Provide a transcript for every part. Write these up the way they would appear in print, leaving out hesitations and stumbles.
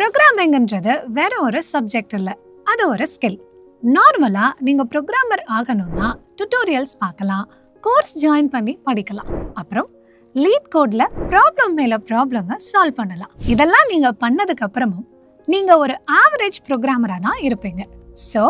ப்ரோக்ராமிங்ன்றது வேற ஒரு சப்ஜெக்ட் இல்ல, அது ஒரு ஸ்கில். நார்மலா நீங்க ப்ரோக்ராமர் ஆகணும்னா டுட்டோரியல்ஸ் பார்க்கலாம், கோர்ஸ் ஜாயின் பண்ணி படிக்கலாம், அப்புறம் லீட் கோட்ல ப்ராப்ளம் மேல ப்ராப்ளமை சால்வ் பண்ணலாம். இதெல்லாம் நீங்க பண்ணதுக்கு அப்புறமும் நீங்க ஒரு ஆவரேஜ் ப்ரோக்ராமரா தான் இருப்பீங்க. ஸோ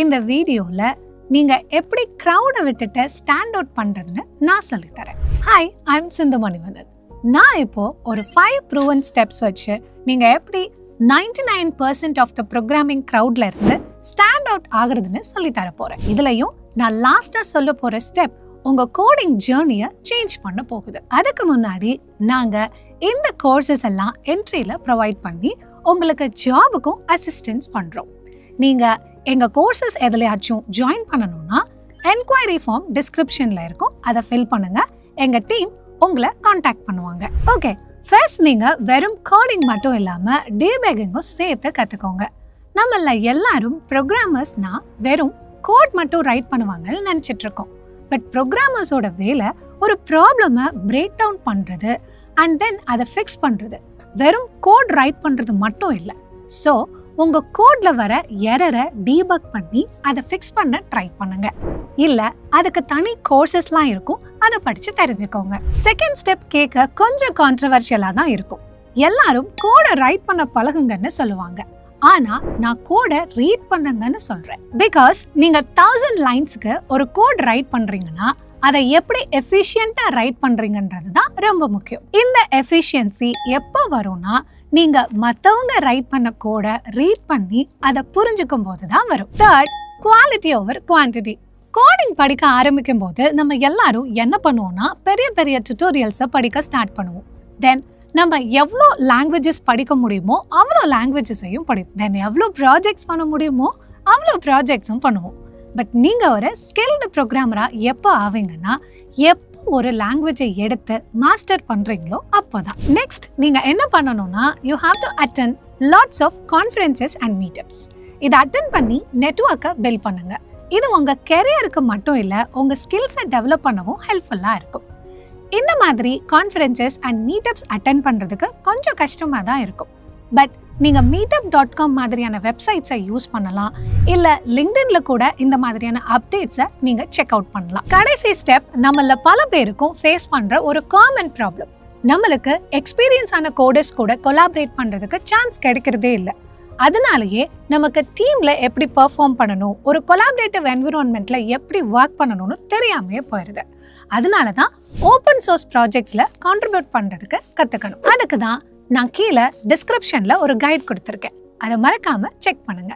இந்த வீடியோல நீங்க எப்படி க்ரௌடை விட்டுட்டு ஸ்டாண்ட் அவுட் பண்றதுன்னு நான் சொல்லித்தரேன். ஹாய், ஐ எம் சிந்து மணிவண்ணன். நான் இப்போ ஒரு 5 ப்ரூவன் ஸ்டெப்ஸ் வச்சு நீங்க எப்படி 99% ஆஃப் த ப்ரோக்ராமிங் க்ரௌட்ல இருந்து ஸ்டாண்ட் அவுட் ஆகுறதுன்னு சொல்லி தர போறேன். இதுலயும் நான் லாஸ்டா சொல்ல போற ஸ்டெப் உங்க கோடிங் ஜேர்னியை சேஞ்ச் பண்ண போகுது. அதுக்கு முன்னாடி நாங்க இந்த கோர்சஸ் எல்லாம் என்ட்ரியில ப்ரொவைட் பண்ணி உங்களுக்கு ஜாபுக்கும் அசிஸ்டன்ஸ் பண்றோம். நீங்க எங்க கோர்சஸ் எதுலயாச்சும் ஜாயின் பண்ணணும்னா என்கொயரி ஃபார்ம் டிஸ்கிரிப்ஷன்ல இருக்கும், அதை ஃபில் பண்ணுங்க. எங்க டீம் உங்களை காண்டாக்ட் பண்ணுவாங்க. ஓகே, ஃபர்ஸ்ட் நீங்க வெறும் கோடிங் மட்டும் இல்லாம டீபக்கிங்கும் சேர்த்து கத்துக்கோங்க. நம்மள எல்லாரும் ப்ரோக்ராமர்ஸ்னா வெறும் கோட் மட்டும் ரைட் பண்ணுவாங்கன்னு நினைச்சிட்டு இருக்கோம். பட் ப்ரோக்ராமர்ஸோட வேலை ஒரு ப்ராப்ளமை பிரேக் டவுன் பண்றது அண்ட் தென் அதை ஃபிக்ஸ் பண்றது. வெறும் கோட் ரைட் பண்றது மட்டும் இல்லை. ஸோ உங்க கோட்ல வர எரரை டீபக் பண்ணி அதை ஃபிக்ஸ் பண்ண ட்ரை பண்ணுங்க. இல்ல அதுக்கு தனி கோர்சஸ்லாம் இருக்கும், அதை படிச்சு தெரிஞ்சுக்கோங்க. செகண்ட் ஸ்டெப் கேட்க கொஞ்சம் கான்ட்ரவர்ஷியலா தான் இருக்கும். எல்லாரும் கோடை ரைட் பண்ண பழகுங்கன்னு சொல்லுவாங்க, ஆனா நான் கோடை ரீட் பண்ணுங்கன்னு சொல்றேன். பிகாஸ் நீங்க 1000 லைன்ஸ்க்கு ஒரு கோட் ரைட் பண்றீங்கன்னா அதை எப்படி எஃபிஷியன்ட்டா ரைட் பண்றீங்கன்றது தான் ரொம்ப முக்கியம். இந்த எஃபிஷியன்சி எப்போ வரும்னா நீங்க மத்தவங்க ரைட் பண்ண கோடை ரீட் பண்ணி அதை புரிஞ்சுக்கும் போது தான் வரும். Third, quality over quantity. Coding படிக்க ஆரம்பிக்கும் போது நம்ம எல்லாரும் என்ன பண்ணுவோம்னா பெரிய பெரிய டுட்டோரியல்ஸை படிக்க ஸ்டார்ட் பண்ணுவோம். தென் நம்ம எவ்வளோ லாங்குவேஜஸ் படிக்க முடியுமோ அவ்வளோ லாங்குவேஜஸையும் படிப்போம். தென் எவ்வளோ ப்ராஜெக்ட்ஸ் பண்ண முடியுமோ அவ்வளோ ப்ராஜெக்ட்ஸும் பண்ணுவோம். பட் நீங்க ஒரு ஸ்கில்டு ப்ரோக்ராமரா எப்போ ஆவீங்கன்னா எப்போ ஒரு லாங்குவேஜை எடுத்து மாஸ்டர் பண்றீங்களோ அப்போதான். நெக்ஸ்ட் நீங்க என்ன பண்ணணும்னா you have to attend lots of conferences and meetups. இதை அட்டெண்ட் பண்ணி நெட்வொர்க்கை பில்ட் பண்ணுங்க. இது உங்க கெரியருக்கு மட்டும் இல்ல, உங்க ஸ்கில்ஸை டெவலப் பண்ணவும் ஹெல்ப்ஃபுல்லா இருக்கும். இந்த மாதிரி கான்ஃபரன்சஸ் அண்ட் மீட்டப்ஸ் அட்டெண்ட் பண்றதுக்கு கொஞ்சம் கஷ்டமா தான் இருக்கும். பட் நீங்க meetup.com மாதிரியான வெப்சைட்ஸை யூஸ் பண்ணலாம், இல்ல லிங்க்டின்ல கூட இந்த மாதிரியான அப்டேட்ஸை நீங்க செக் அவுட் பண்ணலாம். கடைசி ஸ்டெப், நம்மள பல பேருக்கும் ஃபேஸ் பண்ற ஒரு காமன் ப்ராப்ளம். நம்மளுக்கு எக்ஸ்பீரியன்ஸ் ஆன கோடர்ஸ் கூட கொலாபரேட் பண்றதுக்கு சான்ஸ் கிடைக்கிறதே இல்லை. அதனாலேயே நமக்கு டீம்ல எப்படி பெர்ஃபார்ம் பண்ணணும், ஒரு கொலாபரேட்டிவ் என்விரான்மெண்ட்ல எப்படி ஒர்க் பண்ணணும்னு தெரியாமையே போயிருது. அதனால தான் ஓப்பன் சோர்ஸ் ப்ராஜெக்ட்ஸ்ல கான்ட்ரிபியூட் பண்றதுக்கு கத்துக்கணும். அதுக்கு தான் நான் கீழே டிஸ்கிரிப்ஷன்ல ஒரு கைட் கொடுத்துருக்கேன், அதை மறக்காம செக் பண்ணுங்க.